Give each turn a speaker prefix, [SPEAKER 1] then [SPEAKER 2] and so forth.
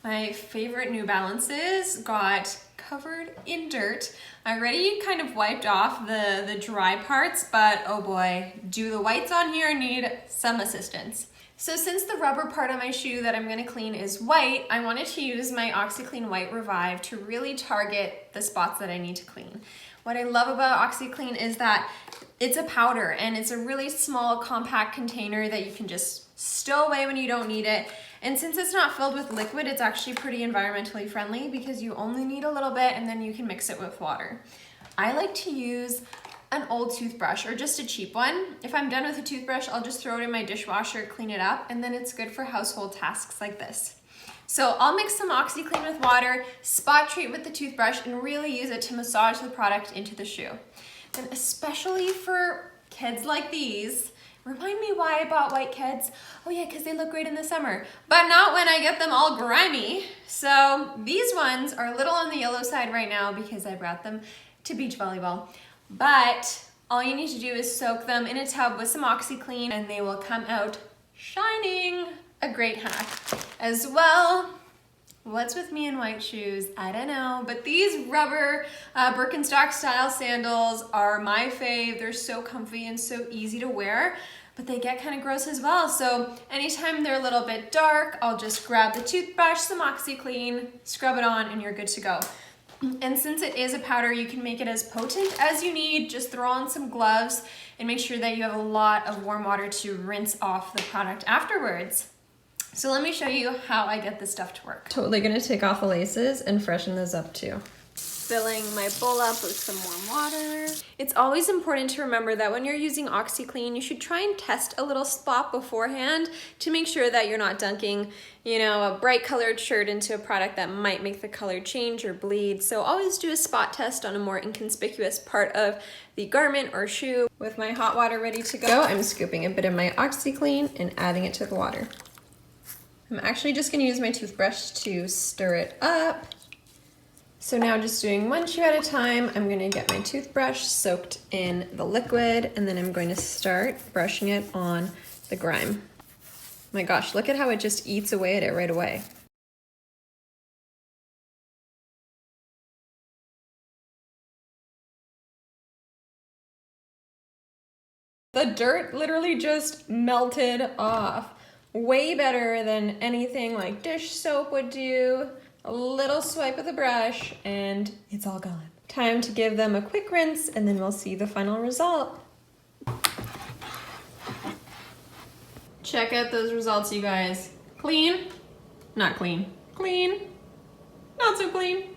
[SPEAKER 1] My favorite New Balances got covered in dirt. I already kind of wiped off the dry parts, but oh boy, do the whites on here need some assistance. So since the rubber part of my shoe that I'm gonna clean is white, I wanted to use my OxiClean White Revive to really target the spots that I need to clean. What I love about OxiClean is that it's a powder and it's a really small compact container that you can just stow away when you don't need it. And since it's not filled with liquid, it's actually pretty environmentally friendly because you only need a little bit and then you can mix it with water. I like to use an old toothbrush or just a cheap one. If I'm done with a toothbrush, I'll just throw it in my dishwasher, clean it up, and then it's good for household tasks like this. So I'll mix some OxiClean with water, spot treat with the toothbrush, and really use it to massage the product into the shoe. And especially for kids like these, remind me why I bought white kids. Oh yeah, because they look great in the summer, but not when I get them all grimy. So these ones are a little on the yellow side right now because I brought them to beach volleyball. But all you need to do is soak them in a tub with some OxiClean and they will come out shining. A great hack. As well, what's with me and white shoes? I don't know, but these rubber Birkenstock style sandals are my fave. They're so comfy and so easy to wear, but they get kind of gross as well. So anytime they're a little bit dark, I'll just grab the toothbrush, some OxiClean, scrub it on, and you're good to go. And since it is a powder, you can make it as potent as you need. Just throw on some gloves and make sure that you have a lot of warm water to rinse off the product afterwards. So let me show you how I get this stuff to work. Totally gonna take off the laces and freshen those up too. Filling my bowl up with some warm water. It's always important to remember that when you're using OxiClean, you should try and test a little spot beforehand to make sure that you're not dunking, you know, a bright colored shirt into a product that might make the color change or bleed. So always do a spot test on a more inconspicuous part of the garment or shoe. With my hot water ready to go, I'm scooping a bit of my OxiClean and adding it to the water. I'm actually just gonna use my toothbrush to stir it up. So now just doing one shoe at a time, I'm gonna get my toothbrush soaked in the liquid and then I'm going to start brushing it on the grime. My gosh, look at how it just eats away at it right away. The dirt literally just melted off. Way better than anything like dish soap would do. A little swipe of the brush and it's all gone. Time to give them a quick rinse and then we'll see the final result. Check out those results, you guys. Clean, not clean. Clean, not so clean.